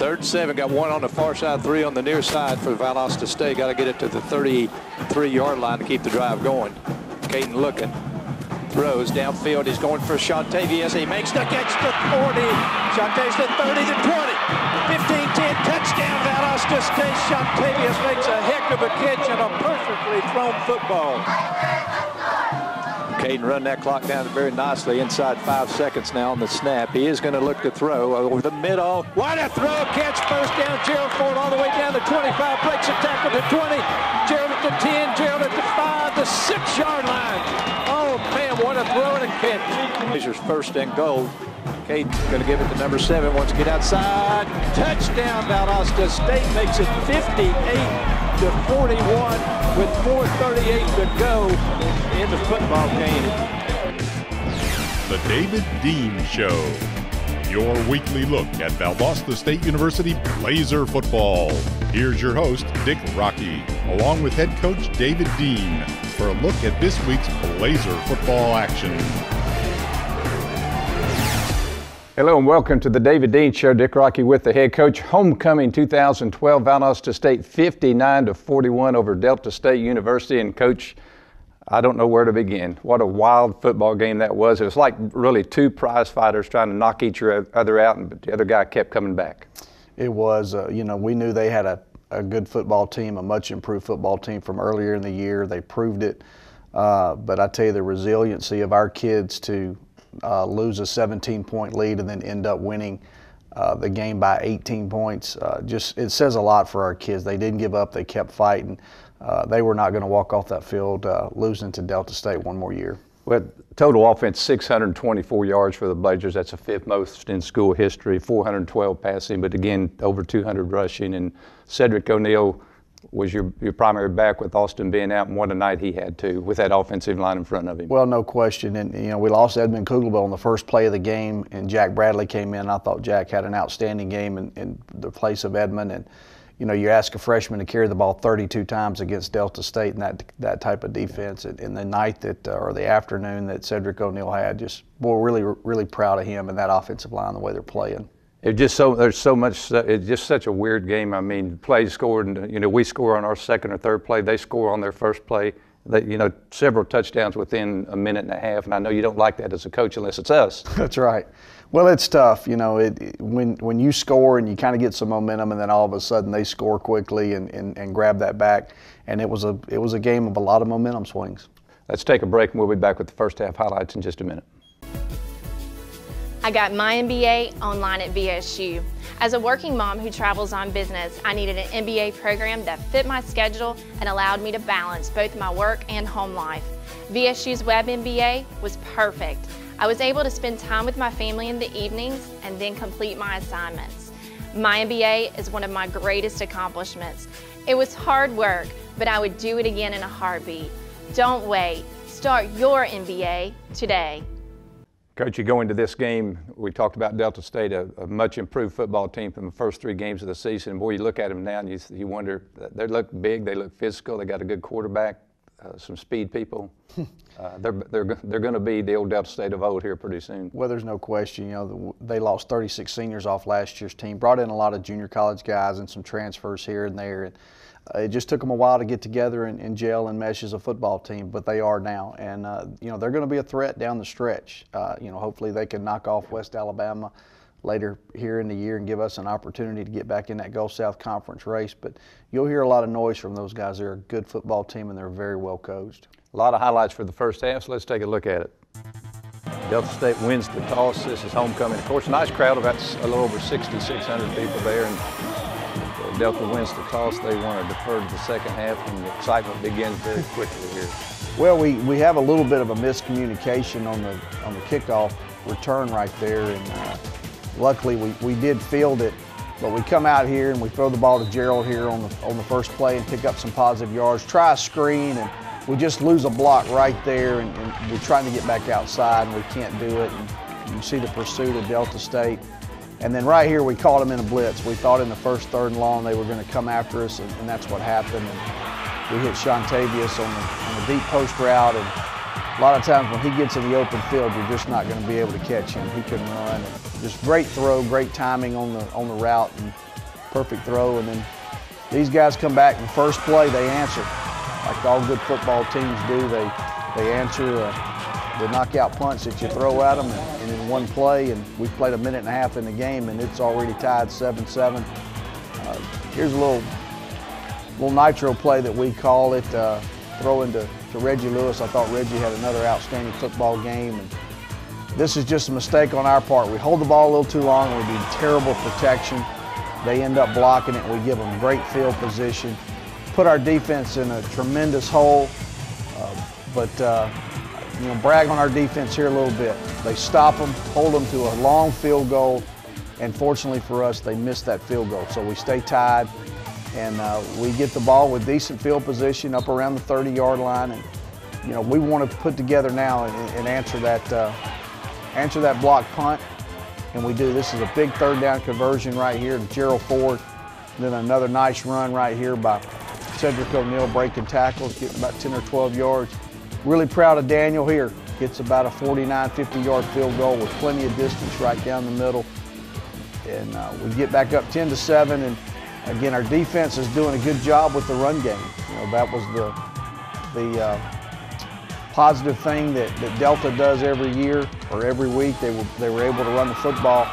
3rd and 7, got one on the far side, 3 on the near side for Valdosta State. Got to get it to the 33-yard line to keep the drive going. Caden looking, throws downfield. He's going for Shantavius. He makes the catch to 40. Shantavius to 30 to 20. 15-10 touchdown Valdosta State. Shantavius makes a heck of a catch and a perfectly thrown football. Caden run that clock down very nicely inside 5 seconds now on the snap. He is going to look to throw over the middle. What a throw, catch, first down. Gerald Ford all the way down to 25, breaks a tackle to 20. Gerald at the 10, Gerald at the 5, the 6-yard line. Oh man, what a throw and a catch. Blazers 1st and goal. Caden's going to give it to number 7. Wants to get outside. Touchdown, Valdosta State makes it 58-41 with 4:38 to go in the football game. The David Dean Show, your weekly look at Valdosta State University Blazer football. Here's your host, Dick Rocky, along with head coach David Dean, for a look at this week's Blazer football action. Hello and welcome to the David Dean Show. Dick Rocky with the head coach. Homecoming 2012, Valdosta State 59-41 over Delta State University. And coach, I don't know where to begin. What a wild football game that was. It was like really 2 prize fighters trying to knock each other out, and the other guy kept coming back. It was, we knew they had a good football team, a much improved football team from earlier in the year. They proved it. But I tell you, the resiliency of our kids to lose a 17-point lead and then end up winning the game by 18 points. It says a lot for our kids. They didn't give up. They kept fighting. They were not going to walk off that field losing to Delta State one more year. Well, total offense, 624 yards for the Blazers. That's the 5th most in school history. 412 passing, but again, over 200 rushing. And Cedric O'Neal was your primary back with Austin being out, and what a night he had too with that offensive line in front of him. Well, no question. And we lost Edmund Kugelbill on the first play of the game, and Jack Bradley came in. I thought Jack had an outstanding game in the place of Edmund. And you ask a freshman to carry the ball 32 times against Delta State and that type of defense. In the night or the afternoon that Cedric O'Neal had, really, really proud of him and that offensive line, the way they're playing. There's so much. It's just such a weird game. I mean, plays scored, and we score on our 2nd or 3rd play. They score on their 1st play. Several touchdowns within a minute and a half. And I know you don't like that as a coach unless it's us. That's right. Well, it's tough. When you score and you kind of get some momentum, and then all of a sudden they score quickly and grab that back. And it was a game of a lot of momentum swings. Let's take a break, and we'll be back with the first half highlights in just a minute. I got my MBA online at VSU. As a working mom who travels on business, I needed an MBA program that fit my schedule and allowed me to balance both my work and home life. VSU's Web MBA was perfect. I was able to spend time with my family in the evenings and then complete my assignments. My MBA is one of my greatest accomplishments. It was hard work, but I would do it again in a heartbeat. Don't wait. Start your MBA today. Coach, you go into this game, we talked about Delta State, a much improved football team from the first 3 games of the season. Boy, you look at them now and you wonder, they look big, they look physical, they got a good quarterback, some speed people. They're going to be the old Delta State of old here pretty soon. Well, there's no question. They lost 36 seniors off last year's team, brought in a lot of junior college guys and some transfers here and there. And it just took them a while to get together and gel and mesh as a football team, but they are now. And, they're going to be a threat down the stretch. Hopefully they can knock off West Alabama later here in the year and give us an opportunity to get back in that Gulf South Conference race. But you'll hear a lot of noise from those guys. They're a good football team, and they're very well coached. A lot of highlights for the first half, so let's take a look at it. Delta State wins the toss. This is homecoming. Of course, nice crowd, about a little over 6,600 people there. And Delta wins the toss. They want to defer to the second half, and the excitement begins very quickly here. Well, we have a little bit of a miscommunication on the kickoff return right there, and luckily we did field it, but we come out here and we throw the ball to Gerald here on the first play and pick up some positive yards. Try a screen, and we just lose a block right there, and we're trying to get back outside, and we can't do it. And you see the pursuit of Delta State. And then right here, we caught them in a blitz. We thought in the first 3rd and long they were going to come after us, and that's what happened. And we hit Shantavius on the deep post route, and a lot of times when he gets in the open field, you're just not going to be able to catch him. He can run. And just great throw, great timing on the route, and perfect throw, and then these guys come back in the first play, they answer. Like all good football teams do, they answer the knockout punch that you throw at them, and in one play, and we've played a minute and a half in the game, and it's already tied 7-7. Here's a little nitro play that we call it, throw into Reggie Lewis. I thought Reggie had another outstanding football game, and this is just a mistake on our part. We hold the ball a little too long, and we do terrible protection. They end up blocking it, and we give them great field position, put our defense in a tremendous hole, but brag on our defense here a little bit. They stop them, hold them to a long field goal, and fortunately for us, they missed that field goal. So we stay tied, and we get the ball with decent field position up around the 30-yard line, and we want to put together now and answer that block punt, and we do. This is a big third down conversion right here to Gerald Ford. Then another nice run right here by Cedric O'Neal, breaking tackles, getting about 10 or 12 yards. Really proud of Daniel here. Gets about a 49, 50-yard field goal with plenty of distance right down the middle. And we get back up 10-7, and again, our defense is doing a good job with the run game. That was the positive thing that Delta does every year or every week. They were able to run the football,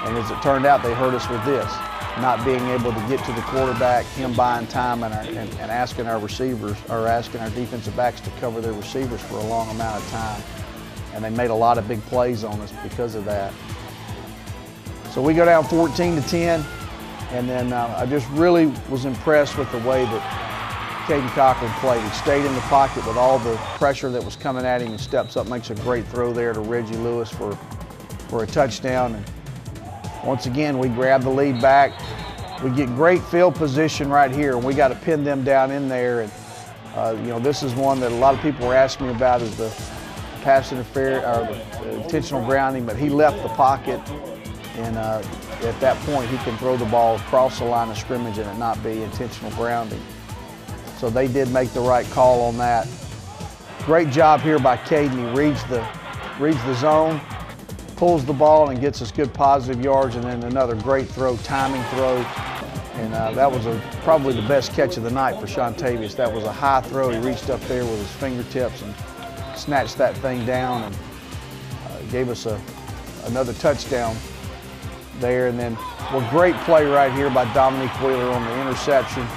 and as it turned out, they hurt us with this, not being able to get to the quarterback, him buying time, and asking our receivers, or asking our defensive backs to cover their receivers for a long amount of time. And they made a lot of big plays on us because of that. So we go down 14-10, and then I just really was impressed with the way that Caden Cochran played. He stayed in the pocket with all the pressure that was coming at him, and steps up, makes a great throw there to Reggie Lewis for a touchdown. And once again, we grab the lead back. We get great field position right here, and we got to pin them down in there. And this is one that a lot of people were asking me about, is the pass interference or the intentional grounding, but he left the pocket, and at that point he can throw the ball across the line of scrimmage and it not be intentional grounding. So they did make the right call on that. Great job here by Caden. He reads the zone, pulls the ball, and gets us good positive yards, and then another great throw, timing throw. And that was probably the best catch of the night for Shontavius. That was a high throw. He reached up there with his fingertips and snatched that thing down, and gave us another touchdown there. And then a great play right here by Dominique Wheeler on the interception.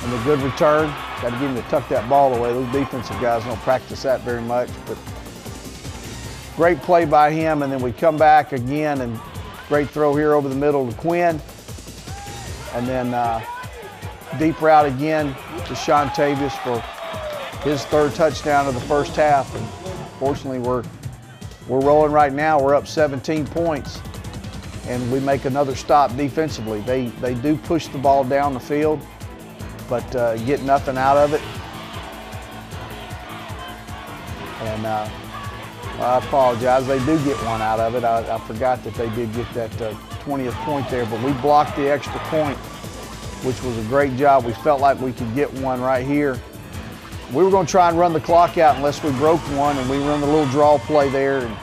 And the good return, got to get him to tuck that ball away. Those defensive guys don't practice that very much, but great play by him. And then we come back again, and great throw here over the middle to Quinn. And then deep route again to Shontavius for his third touchdown of the first half. And fortunately, we're rolling right now. We're up 17 points, and we make another stop defensively. They do push the ball down the field, but get nothing out of it. And I apologize, they do get one out of it. I forgot that they did get that 20th point there, but we blocked the extra point, which was a great job. We felt like we could get one right here. We were going to try and run the clock out unless we broke one, and we run the little draw play there and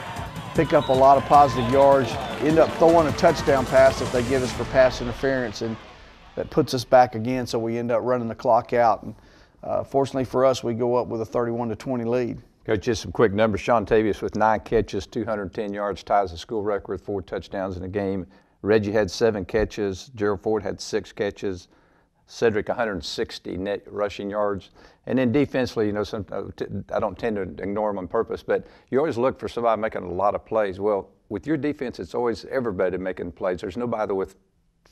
pick up a lot of positive yards. End up throwing a touchdown pass that they give us for pass interference, and that puts us back again, so we end up running the clock out. And fortunately for us, we go up with a 31-20 lead. Coach, just some quick numbers. Shontavius with 9 catches, 210 yards, ties the school record with 4 touchdowns in the game. Reggie had 7 catches. Gerald Ford had 6 catches. Cedric 160 net rushing yards. And then defensively, I don't tend to ignore them on purpose, but you always look for somebody making a lot of plays. Well, with your defense, it's always everybody making plays. There's nobody with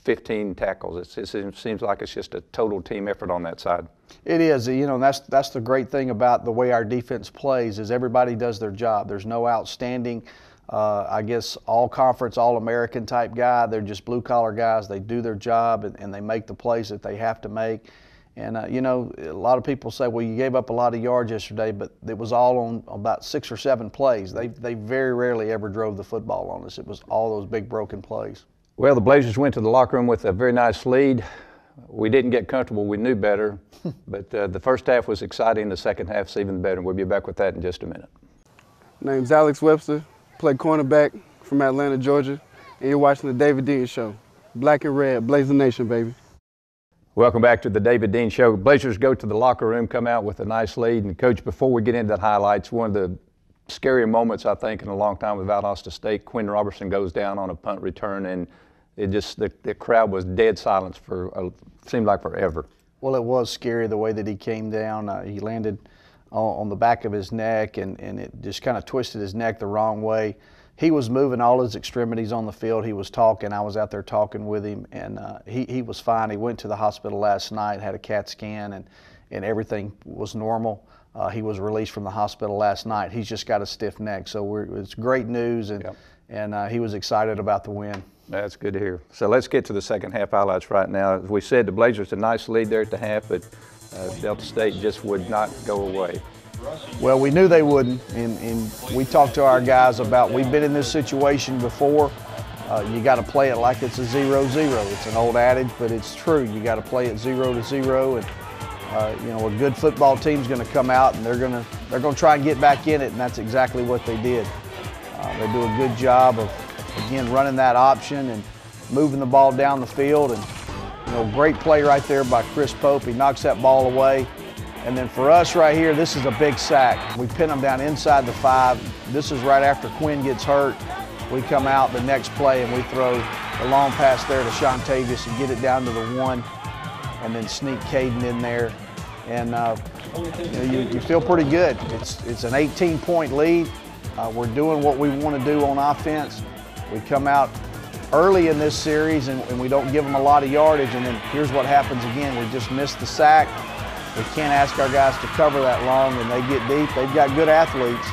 15 tackles. It seems like it's just a total team effort on that side. It is, and that's the great thing about the way our defense plays, is everybody does their job. There's no outstanding, I guess, all-conference, all-American type guy. They're just blue-collar guys. They do their job, and they make the plays that they have to make. And, a lot of people say, well, you gave up a lot of yards yesterday, but it was all on about 6 or 7 plays. They very rarely ever drove the football on us. It was all those big broken plays. Well, the Blazers went to the locker room with a very nice lead. We didn't get comfortable. We knew better. But the first half was exciting. The second half's even better. We'll be back with that in just a minute. Name's Alex Webster. Play cornerback from Atlanta, Georgia. And you're watching the David Dean Show. Black and red, Blazer Nation, baby. Welcome back to the David Dean Show. Blazers go to the locker room, come out with a nice lead. And, Coach, before we get into the highlights, one of the scary moments, I think, in a long time with Valdosta State, Quinn Robertson goes down on a punt return, and it just the crowd was dead silence for seemed like forever. Well, it was scary the way that he came down. He landed on the back of his neck, and it just kind of twisted his neck the wrong way. He was moving all his extremities on the field. He was talking. I was out there talking with him, and he was fine. He went to the hospital last night, had a CAT scan, and everything was normal. He was released from the hospital last night. He's just got a stiff neck, so it's great news, and he was excited about the win. That's good to hear. So let's get to the second half highlights right now. As we said, the Blazers a nice lead there at the half, but Delta State just would not go away. Well, we knew they wouldn't, and we talked to our guys about, we've been in this situation before. You got to play it like it's a 0-0. It's an old adage, but it's true. You got to play it 0-0, and you know, a good football team's going to come out and they're going to try and get back in it, and that's exactly what they did. They do a good job of, again, running that option and moving the ball down the field, and you know, great play right there by Chris Pope. He knocks that ball away. And then for us right here, this is a big sack. We pin them down inside the 5. This is right after Quinn gets hurt. We come out the next play and we throw a long pass there to Shontavius and get it down to the 1, and then sneak Caden in there. And you know, you feel pretty good. It's an 18-point lead. We're doing what we want to do on offense. We come out early in this series and we don't give them a lot of yardage, and then here's what happens again. We just miss the sack. We can't ask our guys to cover that long, and they get deep. They've got good athletes,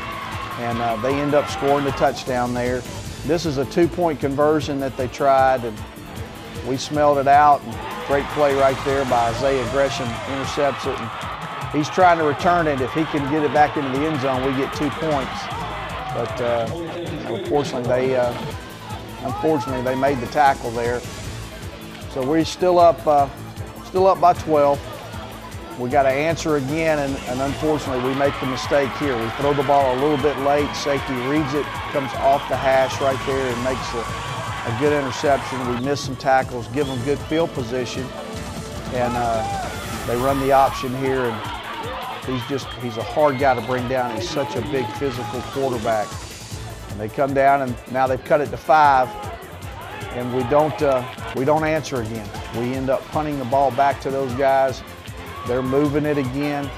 and they end up scoring the touchdown there. This is a 2-point conversion that they tried, and we smelled it out. And great play right there by Isaiah Gresham, intercepts it. And he's trying to return it. If he can get it back into the end zone, we get 2 points. But unfortunately, they made the tackle there. So we're still up by 12. We got to answer again, and unfortunately we make the mistake here. We throw the ball a little bit late. Safety reads it, comes off the hash right there, and makes a good interception. We miss some tackles, give them good field position, and they run the option here. And he's a hard guy to bring down. He's such a big physical quarterback. And they come down, and now they've cut it to 5, and we don't answer again. We end up punting the ball back to those guys. They're moving it again.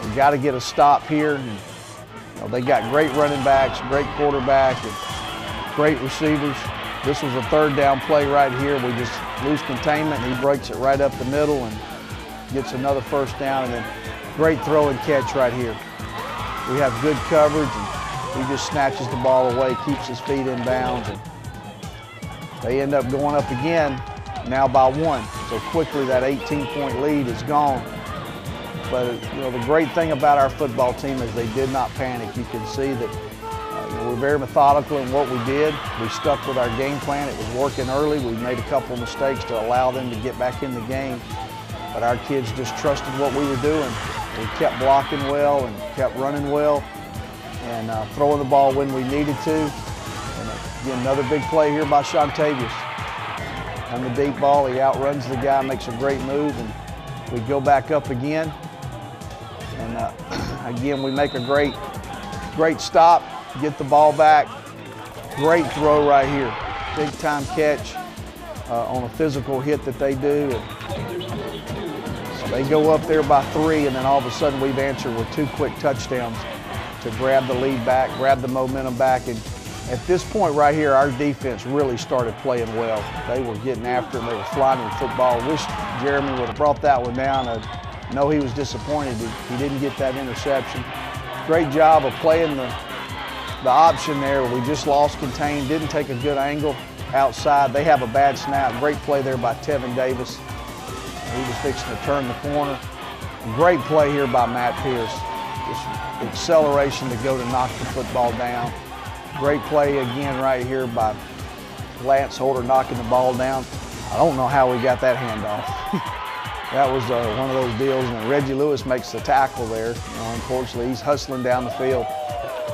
We got to get a stop here. And, you know, they got great running backs, great quarterback, and great receivers. This was a 3rd down play right here. We just lose containment, and he breaks it right up the middle and gets another 1st down. And then great throw and catch right here. We have good coverage, and he just snatches the ball away, keeps his feet in bounds, and they end up going up again, now by 1. So quickly that 18-point lead is gone. But you know, the great thing about our football team is they did not panic. You can see that you know, we're very methodical in what we did. We stuck with our game plan. It was working early. We made a couple of mistakes to allow them to get back in the game. But our kids just trusted what we were doing. We kept blocking well and kept running well and throwing the ball when we needed to. And again, another big play here by Shontavius. On the deep ball, he outruns the guy, makes a great move, and we go back up again. And again, we make a great stop, get the ball back. Great throw right here. Big time catch on a physical hit that they do. And so they go up there by 3, and then all of a sudden we've answered with 2 quick touchdowns to grab the lead back, grab the momentum back. And at this point right here, our defense really started playing well. They were getting after him. They were flying in football. Wish Jeremy would have brought that one down. I know he was disappointed he didn't get that interception. Great job of playing the option there. We just lost contain, didn't take a good angle outside. They have a bad snap. Great play there by Tevin Davis. He was fixing to turn the corner. Great play here by Matt Pierce. Just acceleration to go to knock the football down. Great play again right here by Lance Holder knocking the ball down. I don't know how we got that handoff. That was one of those deals, and Reggie Lewis makes the tackle there. You know, unfortunately, he's hustling down the field.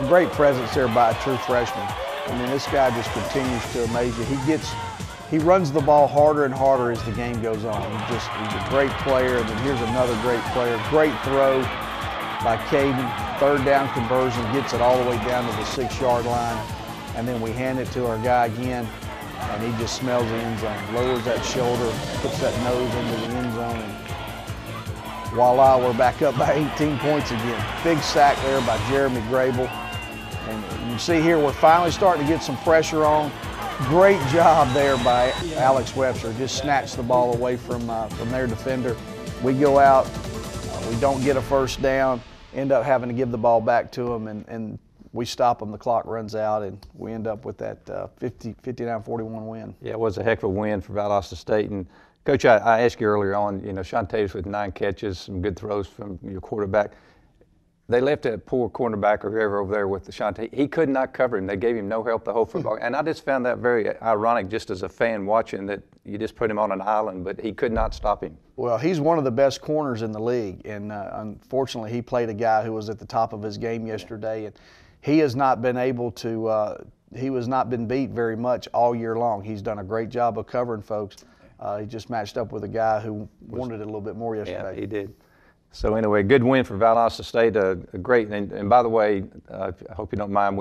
Great presence there by a true freshman. I mean, this guy just continues to amaze you. He gets he runs the ball harder and harder as the game goes on. He's a great player. And then here's another great player. Great throw by Caden. Third down conversion, gets it all the way down to the 6-yard line. And then we hand it to our guy again, and he just smells the end zone. Lowers that shoulder, puts that nose into the end zone, and voila, we're back up by 18 points again. Big sack there by Jeremy Grable. And you see here, we're finally starting to get some pressure on. Great job there by Alex Webster. Just snatched the ball away from their defender. We go out, we don't get a first down, end up having to give the ball back to them, and we stop them. The clock runs out, and we end up with that 59-41 win. Yeah, it was a heck of a win for Valdosta State. And Coach, I asked you earlier on, you know, Sean Tavis with 9 catches, some good throws from your quarterback. They left that poor cornerback or whoever over there with the Shante. He could not cover him. They gave him no help the whole football. And I just found that very ironic just as a fan watching that you just put him on an island, but he could not stop him. Well, he's one of the best corners in the league. And unfortunately, he played a guy who was at the top of his game yesterday. And he has not been able to, he has not been beat very much all year long. He's done a great job of covering folks. He just matched up with a guy who wanted it a little bit more yesterday. Yeah, he did. So anyway, good win for Valdosta State. A great, and by the way, I hope you don't mind.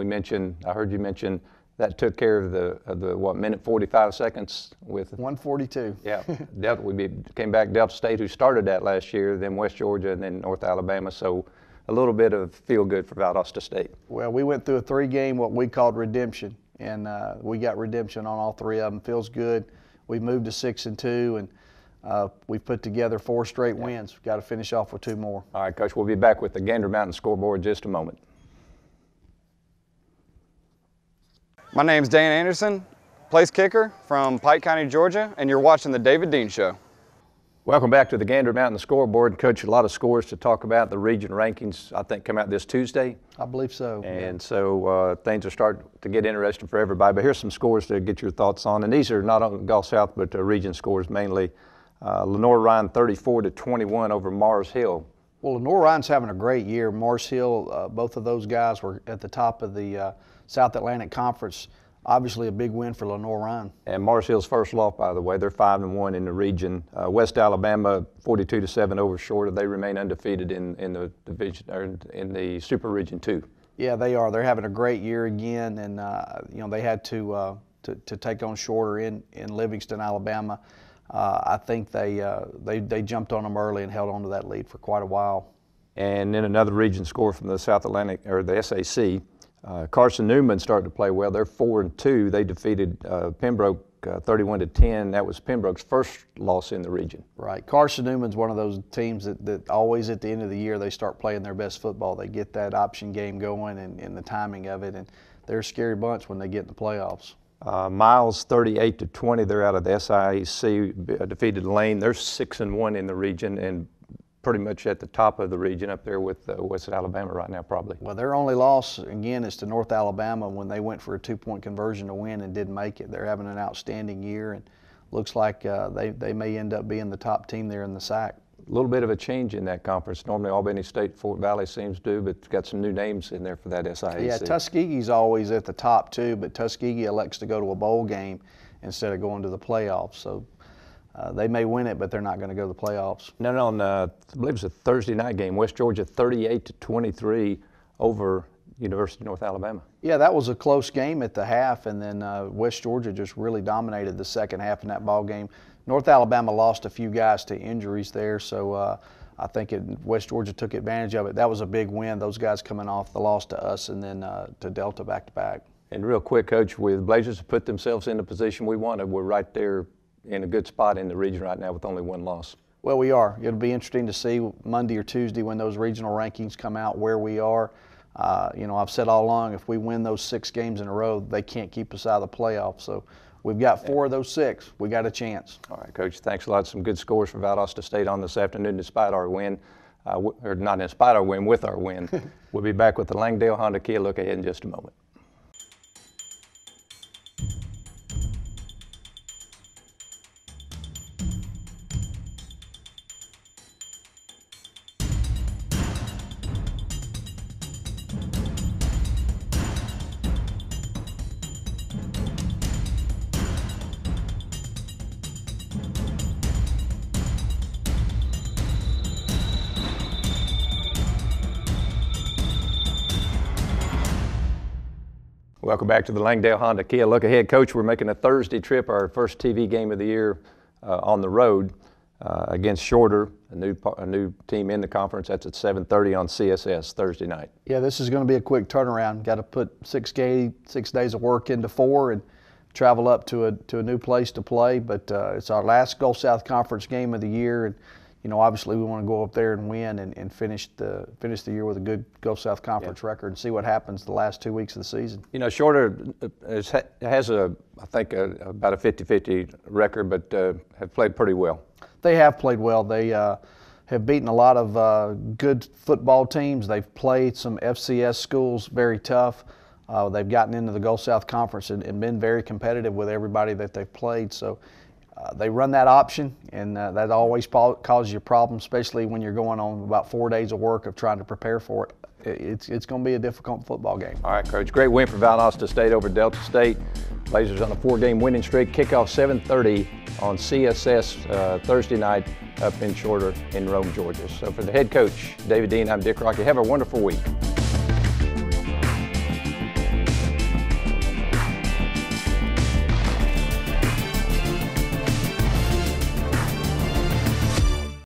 I heard you mention that took care of the what, minute 45 seconds with 1:42. Yeah, came back Delta State, who started that last year, then West Georgia, and then North Alabama. So a little bit of feel good for Valdosta State. Well, we went through a 3-game what we called redemption, and we got redemption on all 3 of them. Feels good. We moved to 6-2, and we've put together 4 straight wins. We've got to finish off with 2 more. All right, Coach, we'll be back with the Gander Mountain scoreboard in just a moment. My name's Dan Anderson, place kicker from Pike County, Georgia, and you're watching The David Dean Show. Welcome back to the Gander Mountain scoreboard. Coach, a lot of scores to talk about. The region rankings, I think, come out this Tuesday. I believe so. And so things are starting to get interesting for everybody. But here's some scores to get your thoughts on. And these are not on Gulf South, but region scores mainly. Lenore-Ryan 34-21 over Mars Hill. Well, Lenore-Ryan's having a great year. Mars Hill, both of those guys were at the top of the South Atlantic Conference. Obviously a big win for Lenore-Ryan. And Mars Hill's first loss, by the way. They're 5-1 in the region. West Alabama 42-7 over Shorter. They remain undefeated in the division, or in the Super Region 2. Yeah, they are. They're having a great year again, and you know, they had to take on Shorter in Livingston, Alabama. I think they jumped on them early and held on to that lead for quite a while. And then another region score from the South Atlantic, or the SAC. Carson Newman started to play well. They're 4-2. They defeated Pembroke 31-10. That was Pembroke's first loss in the region. Right. Carson Newman's one of those teams that always at the end of the year they start playing their best football. They get that option game going and the timing of it, and they're a scary bunch when they get in the playoffs. Miles 38-20. They're out of the SIAC. Defeated Lane. They're 6-1 in the region and pretty much at the top of the region up there with West Alabama right now, probably. Well, their only loss, again, is to North Alabama when they went for a 2-point conversion to win and didn't make it. They're having an outstanding year, and looks like they may end up being the top team there in the SAC. A little bit of a change in that conference. Normally Albany State, Fort Valley seems to, but it's got some new names in there for that SIAC. Yeah, Tuskegee's always at the top too, but Tuskegee elects to go to a bowl game instead of going to the playoffs. So they may win it, but they're not going to go to the playoffs. No, I believe it was a Thursday night game. West Georgia 38-23 over University of North Alabama. Yeah, that was a close game at the half, and then West Georgia just really dominated the second half in that ball game. North Alabama lost a few guys to injuries there, so I think West Georgia took advantage of it. That was a big win, those guys coming off the loss to us and then to Delta back-to-back. And real quick, Coach, with Blazers to put themselves in the position we wanted, we're right there in a good spot in the region right now with only 1 loss. Well, we are. It'll be interesting to see Monday or Tuesday when those regional rankings come out where we are. You know, I've said all along, if we win those 6 games in a row, they can't keep us out of the playoffs. So we've got 4 of those 6. We got a chance. All right, Coach, thanks a lot. Some good scores for Valdosta State on this afternoon despite our win. Or not in spite of our win, with our win. We'll be back with the Langdale Honda Kia look ahead in just a moment. Welcome back to the Langdale Honda Kia Look Ahead. Coach, we're making a Thursday trip, our first TV game of the year on the road against Shorter, a new team in the conference. That's at 7:30 on CSS Thursday night. Yeah, this is going to be a quick turnaround. Got to put 6 days of work into 4 and travel up to a new place to play. But it's our last Gulf South Conference game of the year, and obviously we want to go up there and win and finish the year with a good Gulf South Conference record and see what happens the last 2 weeks of the season. Shorter has I think about a 50-50 record, but have played pretty well. They have played well. They have beaten a lot of good football teams. They've played some FCS schools very tough. They've gotten into the Gulf South Conference and been very competitive with everybody that they've played. So they run that option, and that always causes you problems, especially when you're going on about 4 days of work of trying to prepare for it. It's going to be a difficult football game. All right, Coach. Great win for Valdosta State over Delta State. Blazers on a 4-game winning streak. Kickoff 7:30 on CSS Thursday night up in Shorter in Rome, Georgia. So for the head coach, David Dean, I'm Dick Rocky. Have a wonderful week.